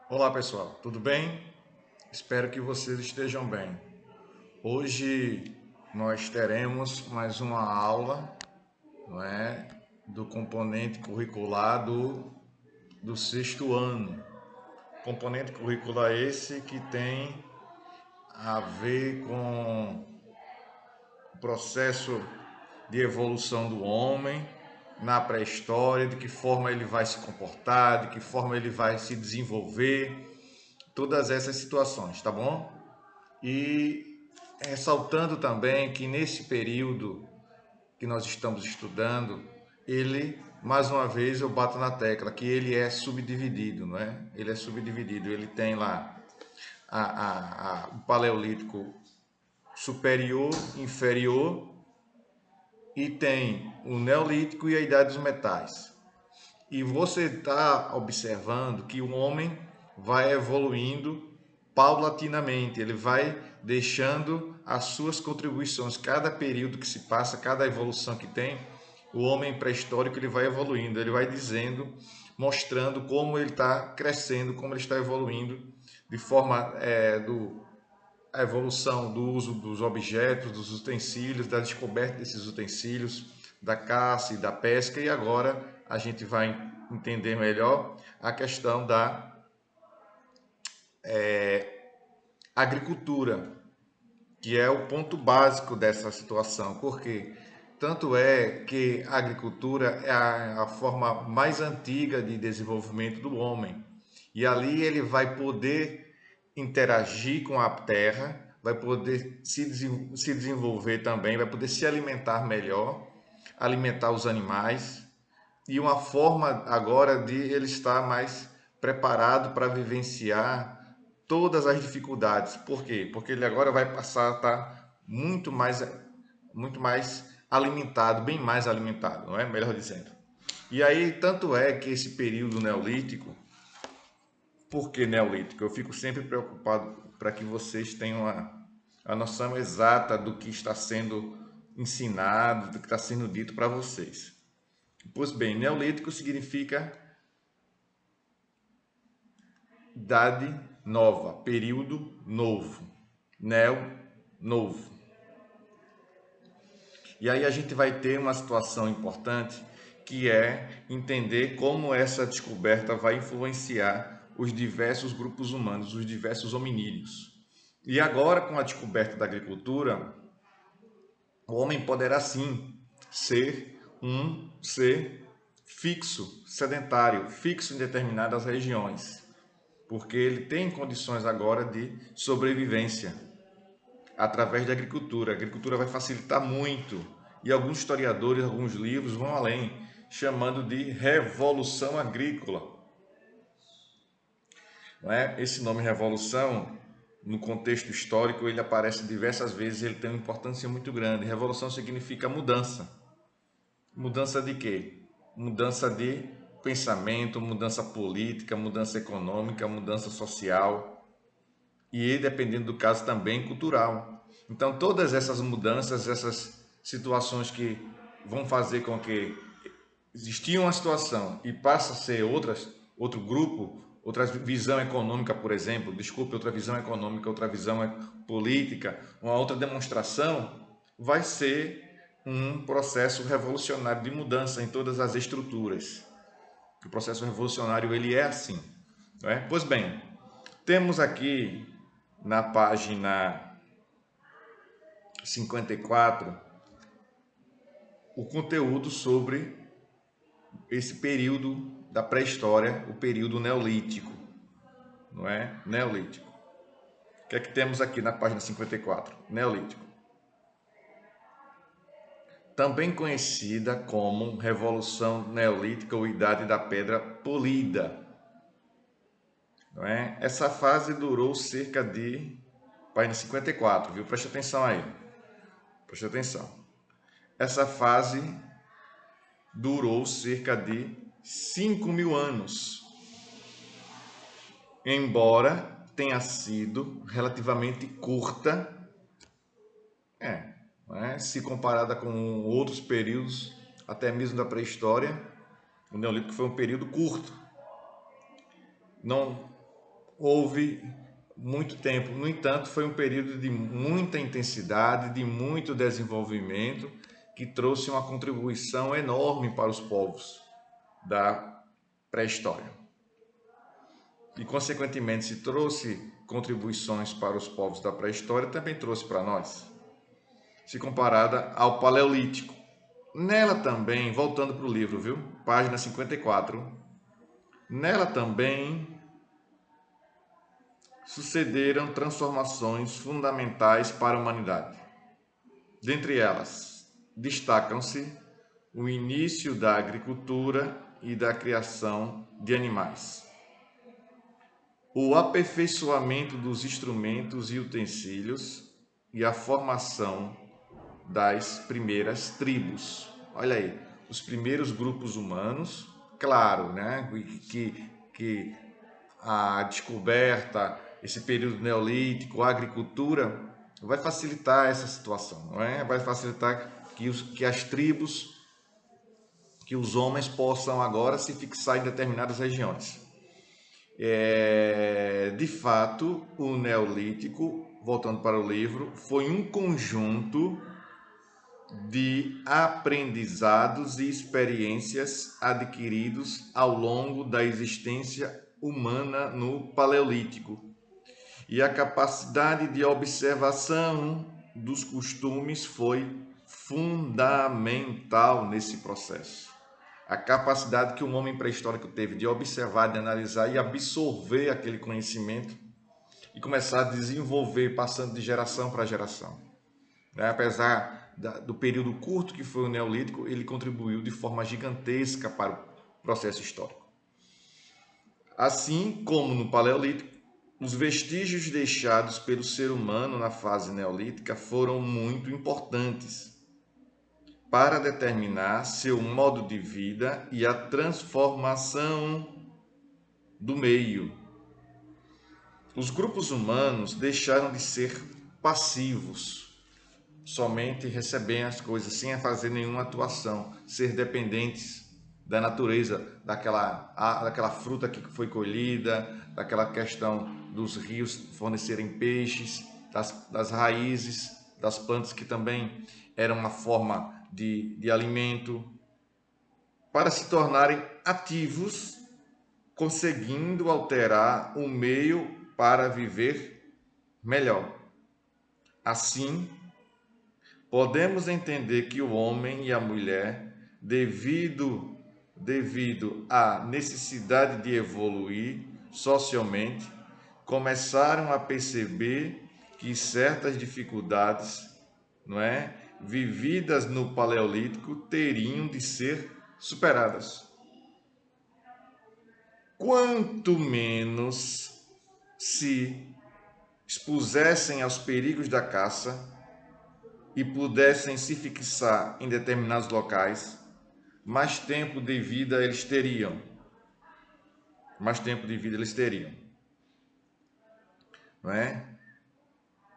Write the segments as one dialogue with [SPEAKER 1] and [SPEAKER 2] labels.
[SPEAKER 1] Olá pessoal, tudo bem? Espero que vocês estejam bem. Hoje nós teremos mais uma aula, não é, do componente curricular do sexto ano. Componente curricular esse que tem a ver com o processo de evolução do homem na pré-história, de que forma ele vai se comportar, de que forma ele vai se desenvolver, todas essas situações, tá bom? E ressaltando também que nesse período que nós estamos estudando, ele, mais uma vez, eu bato na tecla que ele é subdividido, não é? Ele é subdividido, ele tem lá o Paleolítico superior, inferior, e tem o Neolítico e a Idade dos Metais. E você está observando que o homem vai evoluindo paulatinamente, ele vai deixando as suas contribuições. Cada período que se passa, cada evolução que tem, o homem pré-histórico ele vai evoluindo, ele vai dizendo, mostrando como ele está crescendo, como ele está evoluindo, de forma a evolução do uso dos objetos, dos utensílios, da descoberta desses utensílios, da caça e da pesca, e agora a gente vai entender melhor a questão da agricultura, que é o ponto básico dessa situação, porque tanto é que a agricultura é a forma mais antiga de desenvolvimento do homem, e ali ele vai poder interagir com a terra, vai poder se desenvolver também, vai poder se alimentar melhor, alimentar os animais, e uma forma agora de ele estar mais preparado para vivenciar todas as dificuldades. Por quê? Porque ele agora vai passar a estar muito mais alimentado, bem mais alimentado, não é? Melhor dizendo. E aí, tanto é que esse período neolítico, por que neolítico? Eu fico sempre preocupado para que vocês tenham a noção exata do que está sendo ensinado, do que está sendo dito para vocês. Pois bem, neolítico significa idade nova, período novo, neo, novo. E aí a gente vai ter uma situação importante que é entender como essa descoberta vai influenciar os diversos grupos humanos, os diversos hominídeos. E agora, com a descoberta da agricultura, o homem poderá sim ser um ser fixo, sedentário, fixo em determinadas regiões, porque ele tem condições agora de sobrevivência através da agricultura. A agricultura vai facilitar muito, e alguns historiadores, alguns livros vão além, chamando de revolução agrícola. Não é? Esse nome revolução, no contexto histórico, ele aparece diversas vezes, ele tem uma importância muito grande. Revolução significa mudança. Mudança de quê? Mudança de pensamento, mudança política, mudança econômica, mudança social e, dependendo do caso, também cultural. Então, todas essas mudanças, essas situações que vão fazer com que existia uma situação e passa a ser outro grupo, outra visão econômica, por exemplo, desculpe, outra visão econômica, outra visão política, uma outra demonstração, vai ser um processo revolucionário de mudança em todas as estruturas. O processo revolucionário ele é assim, não é? Pois bem, temos aqui na página 54 o conteúdo sobre esse período da pré-história, o período neolítico, não é? Neolítico. O que é que temos aqui na página 54? Neolítico. Também conhecida como Revolução Neolítica ou Idade da Pedra Polida. Não é? Essa fase durou cerca de... Página 54, viu? Preste atenção aí. Preste atenção. Essa fase durou cerca de 5.000 anos, embora tenha sido relativamente curta, se comparada com outros períodos, até mesmo da pré-história. O Neolítico foi um período curto. Não, houve muito tempo. No entanto, foi um período de muita intensidade, de muito desenvolvimento, que trouxe uma contribuição enorme para os povos da pré-história. E, consequentemente, se trouxe contribuições para os povos da pré-história, também trouxe para nós, se comparada ao Paleolítico. Nela também, voltando para o livro, viu? Página 54, nela também sucederam transformações fundamentais para a humanidade. Dentre elas, destacam-se o início da agricultura e da criação de animais, o aperfeiçoamento dos instrumentos e utensílios e a formação das primeiras tribos. Olha aí, os primeiros grupos humanos, claro, né, que a descoberta, esse período neolítico, a agricultura, vai facilitar essa situação, não é? Vai facilitar que as tribos, que os homens possam agora se fixar em determinadas regiões. De fato, o Neolítico, voltando para o livro, foi um conjunto de aprendizados e experiências adquiridos ao longo da existência humana no Paleolítico. E a capacidade de observação dos costumes foi fundamental nesse processo. A capacidade que o homem pré-histórico teve de observar, de analisar e absorver aquele conhecimento e começar a desenvolver, passando de geração para geração. Apesar do período curto que foi o Neolítico, ele contribuiu de forma gigantesca para o processo histórico. Assim como no Paleolítico, os vestígios deixados pelo ser humano na fase neolítica foram muito importantes para determinar seu modo de vida e a transformação do meio. Os grupos humanos deixaram de ser passivos, somente recebendo as coisas sem fazer nenhuma atuação, ser dependentes da natureza, daquela fruta que foi colhida, daquela questão dos rios fornecerem peixes, das raízes, das plantas que também eram uma forma de alimento, para se tornarem ativos, conseguindo alterar o meio para viver melhor. Assim, podemos entender que o homem e a mulher, devido à necessidade de evoluir socialmente, começaram a perceber que certas dificuldades, não é, vividas no Paleolítico teriam de ser superadas. Quanto menos se expusessem aos perigos da caça e pudessem se fixar em determinados locais, mais tempo de vida eles teriam. Mais tempo de vida eles teriam. Não é?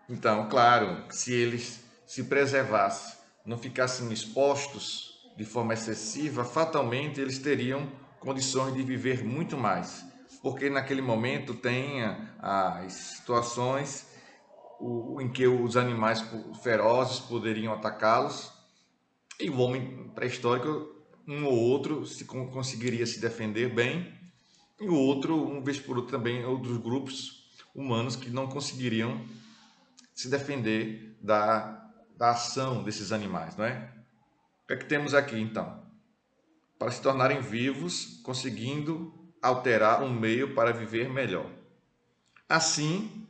[SPEAKER 1] Então, claro, se eles se preservassem, não ficassem expostos de forma excessiva, fatalmente eles teriam condições de viver muito mais. Porque naquele momento tem as situações em que os animais ferozes poderiam atacá-los e o homem pré-histórico, um ou outro, conseguiria se defender bem, e o outro, uma vez por outra, também outros grupos humanos que não conseguiriam se defender da ação desses animais, não é? O que é que temos aqui, então? Para se tornarem vivos, conseguindo alterar um meio para viver melhor. Assim,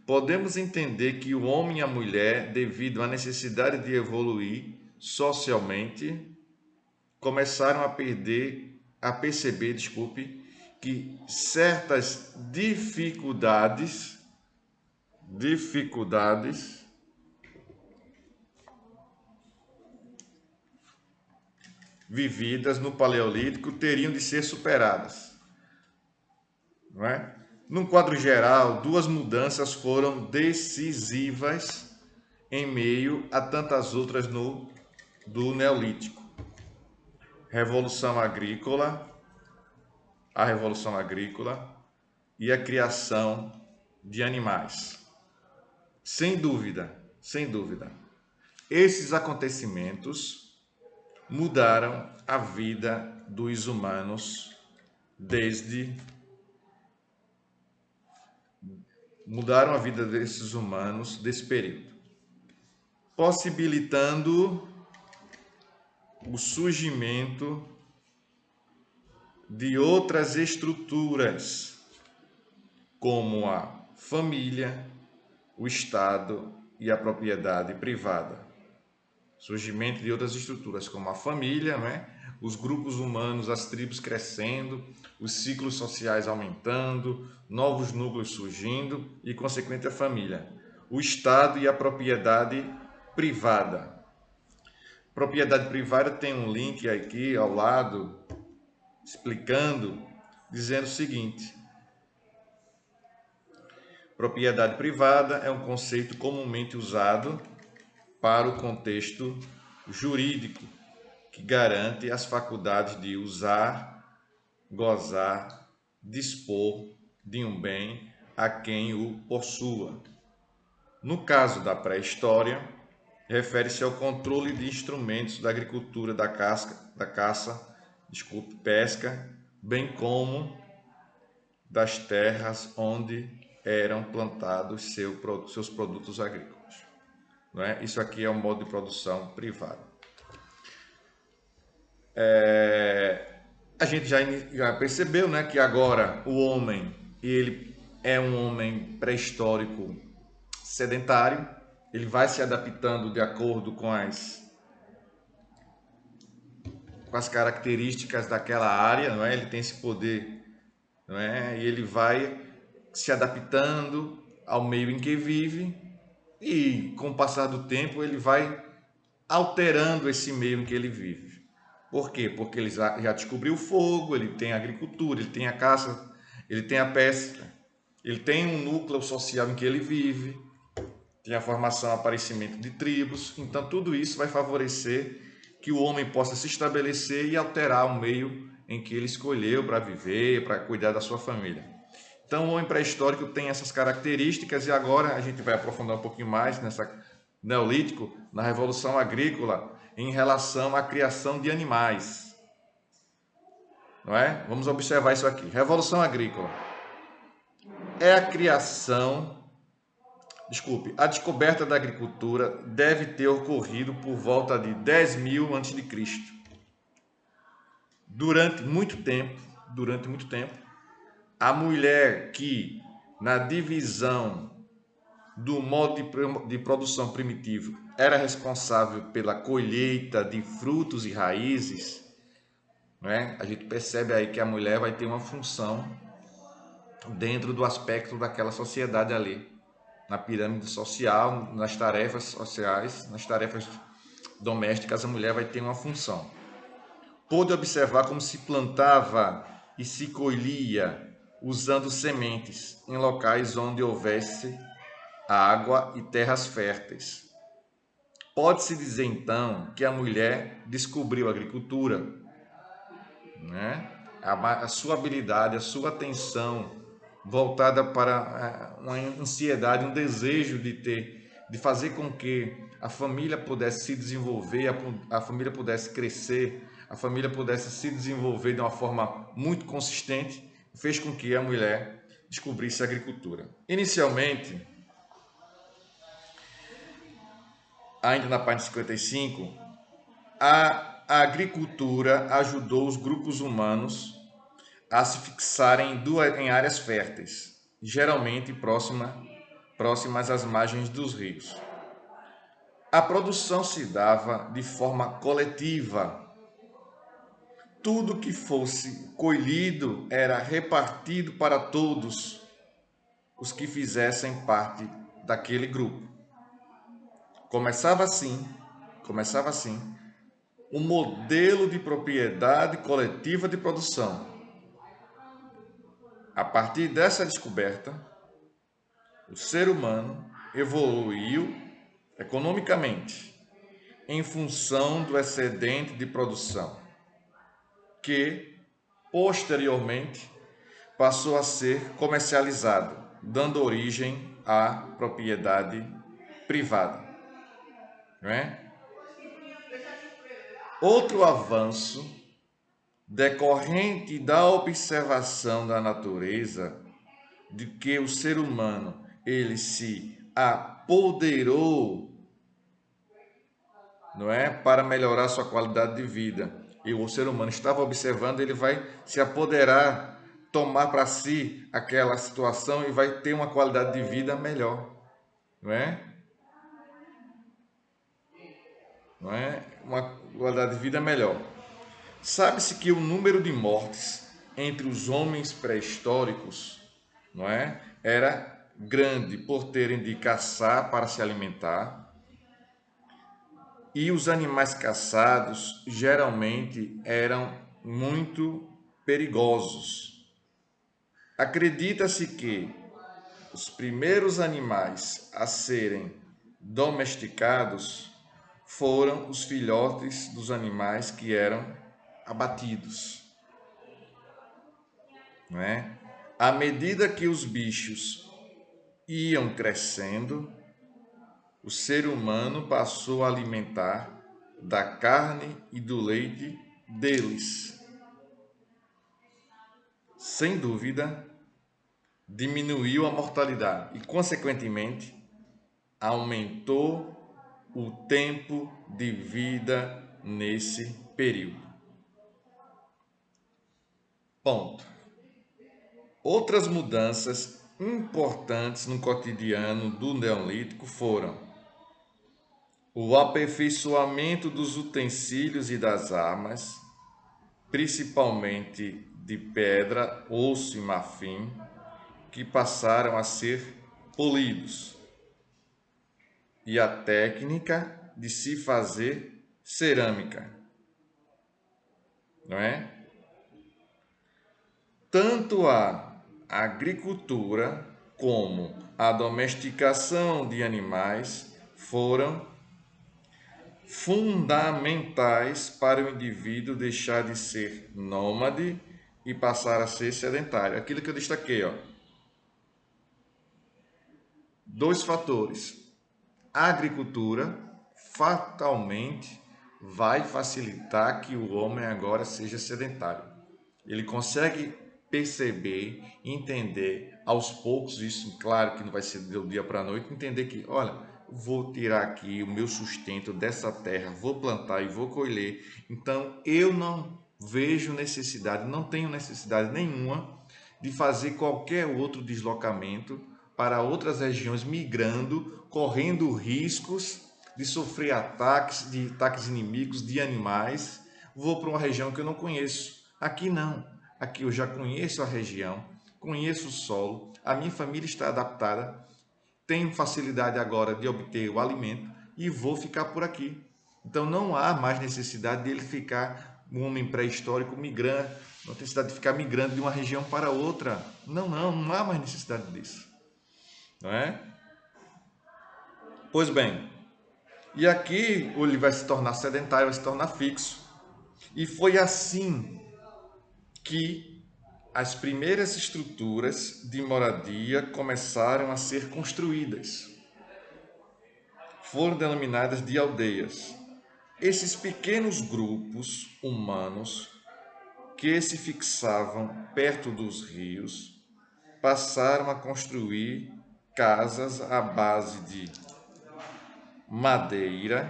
[SPEAKER 1] podemos entender que o homem e a mulher, devido à necessidade de evoluir socialmente, começaram a perceber, que certas dificuldades vividas no Paleolítico teriam de ser superadas. Não é? Num quadro geral, duas mudanças foram decisivas em meio a tantas outras do Neolítico. A Revolução Agrícola e a criação de animais. Sem dúvida, esses acontecimentos mudaram a vida dos humanos desse período, possibilitando o surgimento de outras estruturas, como a família, o Estado e a propriedade privada. Surgimento de outras estruturas, como a família, né? Os grupos humanos, as tribos crescendo, os ciclos sociais aumentando, novos núcleos surgindo e, consequente, a família. O Estado e a propriedade privada. Propriedade privada tem um link aqui ao lado, explicando, dizendo o seguinte: propriedade privada é um conceito comumente usado para o contexto jurídico, que garante as faculdades de usar, gozar, dispor de um bem a quem o possua. No caso da pré-história, refere-se ao controle de instrumentos da agricultura, da pesca, bem como das terras onde eram plantados seus produtos agrícolas. Não é? Isso aqui é um modo de produção privado. A gente já percebeu, né, que agora o homem, ele é um homem pré-histórico sedentário, ele vai se adaptando de acordo com as características daquela área, não é? Ele tem esse poder, não é? E ele vai se adaptando ao meio em que vive e, com o passar do tempo, ele vai alterando esse meio em que ele vive. Por quê? Porque ele já descobriu o fogo, ele tem a agricultura, ele tem a caça, ele tem a pesca, ele tem um núcleo social em que ele vive, tem a formação, aparecimento de tribos. Então, tudo isso vai favorecer que o homem possa se estabelecer e alterar o meio em que ele escolheu para viver, para cuidar da sua família. Então, o homem pré-histórico tem essas características e agora a gente vai aprofundar um pouquinho mais nessa Neolítico, na Revolução Agrícola, em relação à criação de animais. Não é? Vamos observar isso aqui. Revolução Agrícola é a descoberta da agricultura deve ter ocorrido por volta de 10.000 a.C. Durante muito tempo, a mulher que, na divisão do modo de produção primitivo, era responsável pela colheita de frutos e raízes, né? A gente percebe aí que a mulher vai ter uma função dentro do aspecto daquela sociedade ali, na pirâmide social, nas tarefas sociais, nas tarefas domésticas, a mulher vai ter uma função. Pôde observar como se plantava e se colhia usando sementes em locais onde houvesse água e terras férteis. Pode-se dizer, então, que a mulher descobriu a agricultura, né? A sua habilidade, a sua atenção voltada para uma ansiedade, um desejo de fazer com que a família pudesse se desenvolver, a família pudesse crescer, a família pudesse se desenvolver de uma forma muito consistente, fez com que a mulher descobrisse a agricultura. Inicialmente, ainda na página 55, a agricultura ajudou os grupos humanos a se fixarem em áreas férteis, geralmente próximas às margens dos rios. A produção se dava de forma coletiva. Tudo que fosse colhido era repartido para todos os que fizessem parte daquele grupo. Começava assim um modelo de propriedade coletiva de produção. A partir dessa descoberta, o ser humano evoluiu economicamente em função do excedente de produção, que, posteriormente, passou a ser comercializado, dando origem à propriedade privada. Não é? Outro avanço decorrente da observação da natureza, de que o ser humano ele se apoderou, não é, para melhorar sua qualidade de vida. E o ser humano estava observando, ele vai se apoderar, tomar para si aquela situação e vai ter uma qualidade de vida melhor, não é? Não é? Uma qualidade de vida melhor. Sabe-se que o número de mortes entre os homens pré-históricos, não é, era grande por terem de caçar para se alimentar, e os animais caçados geralmente eram muito perigosos. Acredita-se que os primeiros animais a serem domesticados foram os filhotes dos animais que eram abatidos, não é? À medida que os bichos iam crescendo, o ser humano passou a alimentar da carne e do leite deles. Sem dúvida, diminuiu a mortalidade e, consequentemente, aumentou o tempo de vida nesse período. Ponto. Outras mudanças importantes no cotidiano do Neolítico foram o aperfeiçoamento dos utensílios e das armas, principalmente de pedra, osso e marfim, que passaram a ser polidos, e a técnica de se fazer cerâmica, não é? Tanto a agricultura como a domesticação de animais foram fundamentais para o indivíduo deixar de ser nômade e passar a ser sedentário. Aquilo que eu destaquei, ó. Dois fatores. A agricultura fatalmente vai facilitar que o homem agora seja sedentário. Ele consegue perceber, entender aos poucos, isso claro que não vai ser do dia para a noite, entender que, olha, vou tirar aqui o meu sustento dessa terra, vou plantar e vou colher. Então eu não vejo necessidade, não tenho necessidade nenhuma de fazer qualquer outro deslocamento para outras regiões, migrando, correndo riscos de sofrer ataques inimigos de animais. Vou para uma região que eu não conheço. Aqui não. Aqui eu já conheço a região, conheço o solo, a minha família está adaptada, tenho facilidade agora de obter o alimento e vou ficar por aqui. Então não há mais necessidade dele ficar, um homem pré-histórico, migrando, não tem necessidade de ficar migrando de uma região para outra. Não há mais necessidade disso. Não é? Pois bem, e aqui ele vai se tornar sedentário, vai se tornar fixo. E foi assim que as primeiras estruturas de moradia começaram a ser construídas. Foram denominadas de aldeias. Esses pequenos grupos humanos que se fixavam perto dos rios passaram a construir casas à base de madeira,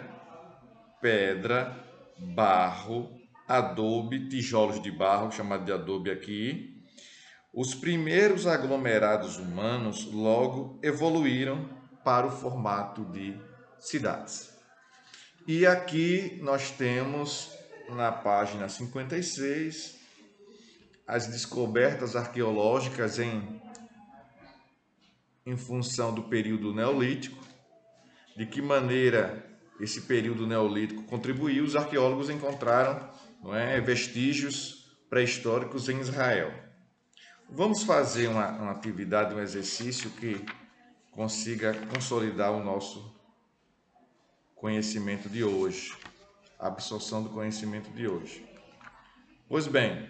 [SPEAKER 1] pedra, barro, adobe, tijolos de barro, chamado de adobe aqui. Os primeiros aglomerados humanos logo evoluíram para o formato de cidades. E aqui nós temos, na página 56, as descobertas arqueológicas em função do período neolítico, de que maneira esse período neolítico contribuiu. Os arqueólogos encontraram, não é, vestígios pré-históricos em Israel. Vamos fazer uma atividade, um exercício que consiga consolidar o nosso conhecimento de hoje, a absorção do conhecimento de hoje. Pois bem,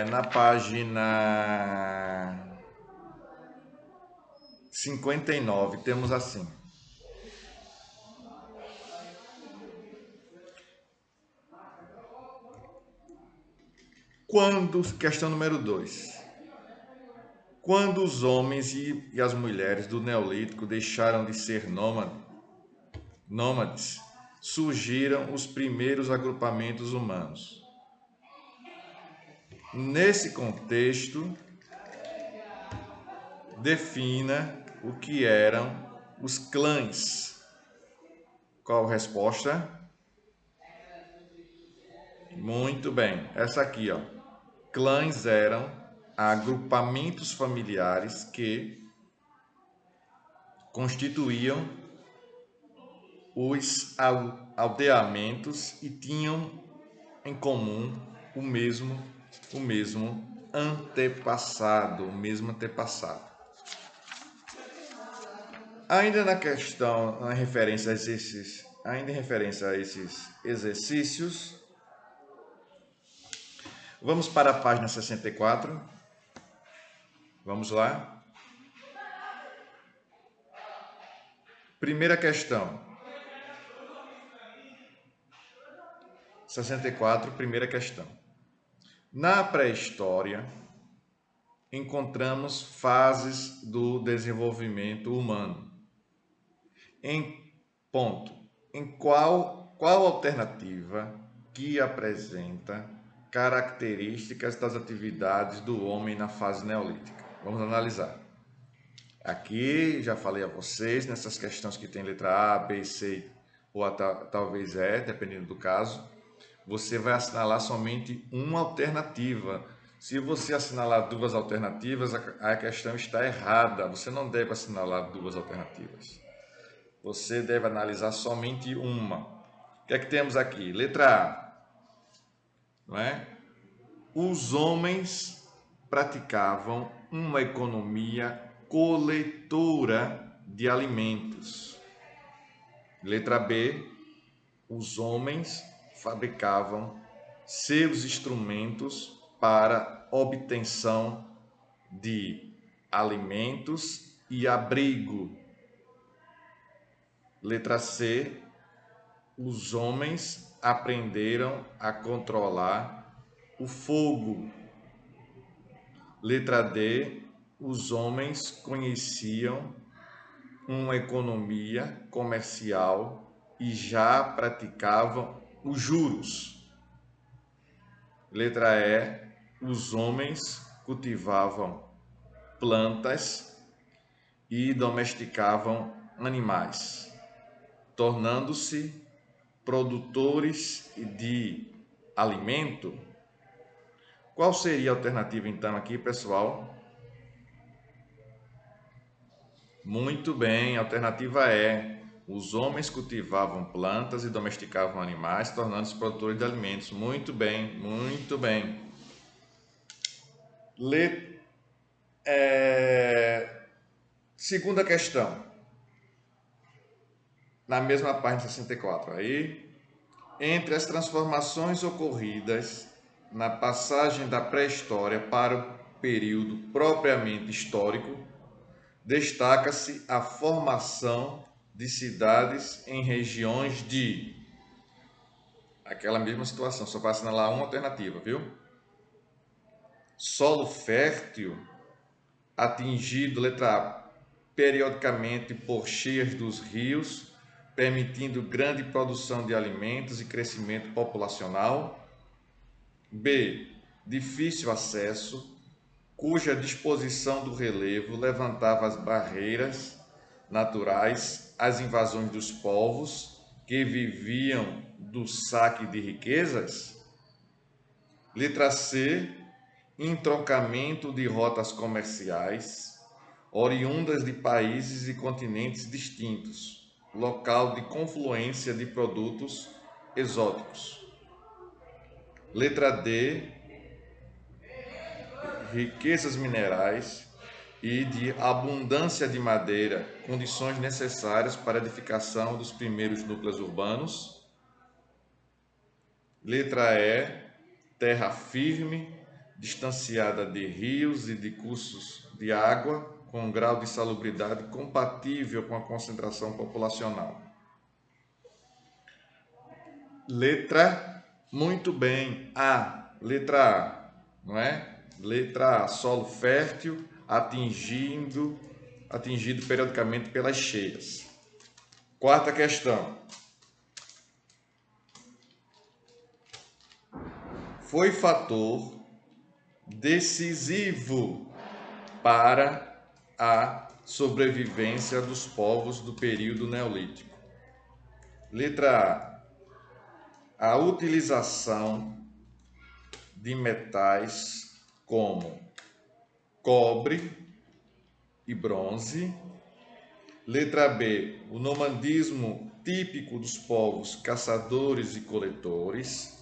[SPEAKER 1] Na página 59, temos assim. Questão número 2. Quando os homens e as mulheres do Neolítico deixaram de ser nômades, surgiram os primeiros agrupamentos humanos. Nesse contexto, defina o que eram os clãs. Qual a resposta? Muito bem, essa aqui, ó. Clãs eram agrupamentos familiares que constituíam os aldeamentos e tinham em comum o mesmo antepassado. Ainda na questão, em referência a esses exercícios, vamos para a página 64. Vamos lá. Primeira questão. 64, primeira questão. Na pré-história, encontramos fases do desenvolvimento humano. Em qual alternativa que apresenta características das atividades do homem na fase neolítica? Vamos analisar. Aqui já falei a vocês, nessas questões que tem letra A, B, C ou talvez E, dependendo do caso, você vai assinalar somente uma alternativa. Se você assinalar duas alternativas, a questão está errada. Você não deve assinalar duas alternativas. Você deve analisar somente uma. O que é que temos aqui? Letra A. Não é? Os homens praticavam uma economia coletora de alimentos. Letra B. Os homens fabricavam seus instrumentos para obtenção de alimentos e abrigo. Letra C. Os homens aprenderam a controlar o fogo. Letra D. Os homens conheciam uma economia comercial e já praticavam os juros. Letra E. Os homens cultivavam plantas e domesticavam animais, tornando-se produtores de alimento. Qual seria a alternativa então aqui, pessoal? Muito bem, a alternativa é: os homens cultivavam plantas e domesticavam animais, tornando-se produtores de alimentos. Muito bem, muito bem. Segunda questão. Na mesma página 64. Aí, entre as transformações ocorridas na passagem da pré-história para o período propriamente histórico, destaca-se a formação de cidades em regiões de... Aquela mesma situação, só para assinalar uma alternativa, viu? Solo fértil, atingido, letra A, periodicamente por cheias dos rios, permitindo grande produção de alimentos e crescimento populacional. B. Difícil acesso, cuja disposição do relevo levantava as barreiras naturais às invasões dos povos que viviam do saque de riquezas. Letra C. Entroncamento de rotas comerciais, oriundas de países e continentes distintos, local de confluência de produtos exóticos. Letra D. Riquezas minerais e de abundância de madeira, condições necessárias para a edificação dos primeiros núcleos urbanos. Letra E. Terra firme, distanciada de rios e de cursos de água, com um grau de salubridade compatível com a concentração populacional. Letra, muito bem, A, letra A, não é? Letra A, solo fértil, atingido periodicamente pelas cheias. Quarta questão. Foi fator decisivo para a sobrevivência dos povos do período neolítico. Letra A, a utilização de metais como cobre e bronze. Letra B, o nomadismo típico dos povos caçadores e coletores.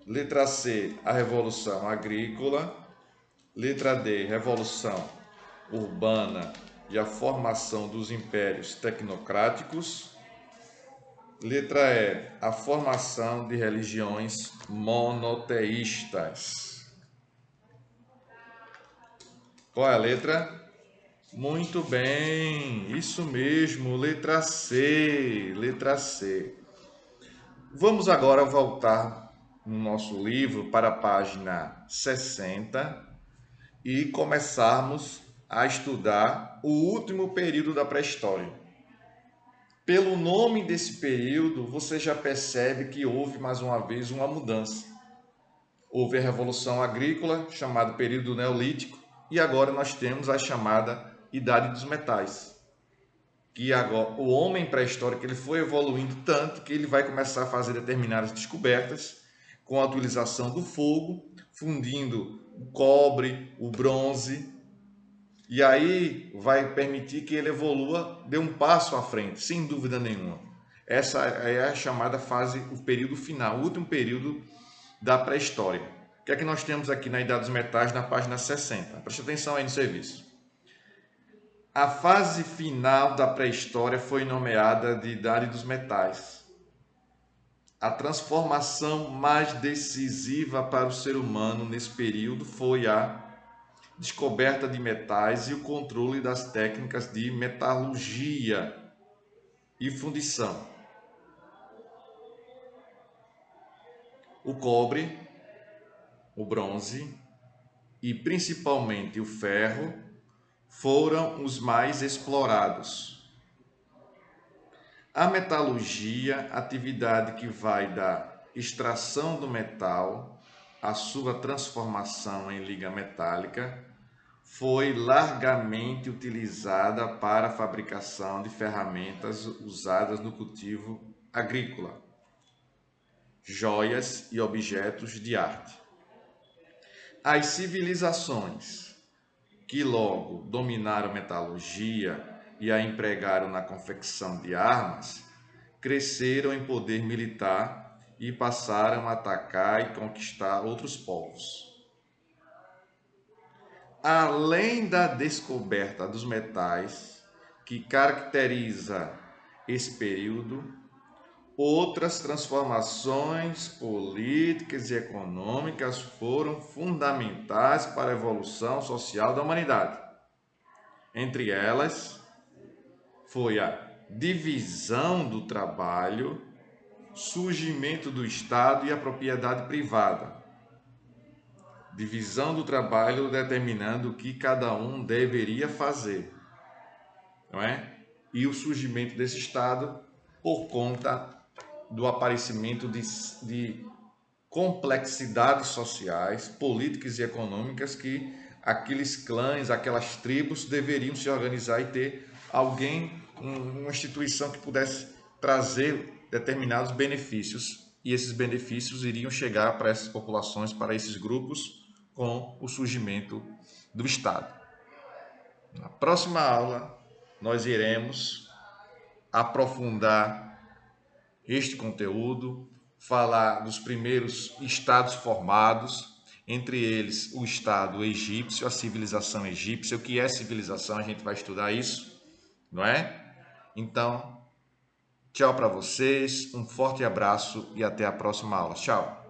[SPEAKER 1] Letra C, a revolução agrícola. Letra D, revolução urbana e a formação dos impérios tecnocráticos. Letra E, a formação de religiões monoteístas. Qual é a letra? Muito bem, isso mesmo, letra C, letra C. Vamos agora voltar no nosso livro para a página 60 e começarmos a estudar o último período da pré-história. Pelo nome desse período, você já percebe que houve mais uma vez uma mudança. Houve a Revolução Agrícola, chamado período Neolítico, e agora nós temos a chamada Idade dos Metais. Que agora o homem pré-histórico ele foi evoluindo tanto que ele vai começar a fazer determinadas descobertas com a utilização do fogo, fundindo o cobre, o bronze, e aí vai permitir que ele evolua, dê um passo à frente, sem dúvida nenhuma. Essa é a chamada fase, o período final, o último período da pré-história. O que é que nós temos aqui na Idade dos Metais, na página 60? Preste atenção aí no serviço. A fase final da pré-história foi nomeada de Idade dos Metais. A transformação mais decisiva para o ser humano nesse período foi a descoberta de metais e o controle das técnicas de metalurgia e fundição. O cobre, o bronze e principalmente o ferro foram os mais explorados. A metalurgia, atividade que vai da extração do metal à sua transformação em liga metálica, foi largamente utilizada para a fabricação de ferramentas usadas no cultivo agrícola, joias e objetos de arte. As civilizações que logo dominaram a metalurgia e a empregaram na confecção de armas, cresceram em poder militar e passaram a atacar e conquistar outros povos. Além da descoberta dos metais, que caracteriza esse período, outras transformações políticas e econômicas foram fundamentais para a evolução social da humanidade. Entre elas, foi a divisão do trabalho, surgimento do Estado e a propriedade privada. Divisão do trabalho determinando o que cada um deveria fazer, não é? E o surgimento desse Estado por conta do aparecimento de complexidades sociais, políticas e econômicas que aqueles clãs, aquelas tribos deveriam se organizar e ter alguém, uma instituição que pudesse trazer determinados benefícios, e esses benefícios iriam chegar para essas populações, para esses grupos, com o surgimento do Estado. Na próxima aula, nós iremos aprofundar este conteúdo, falar dos primeiros estados formados, entre eles o Estado egípcio, a civilização egípcia. O que é civilização? A gente vai estudar isso, não é? Então, tchau para vocês, um forte abraço e até a próxima aula. Tchau!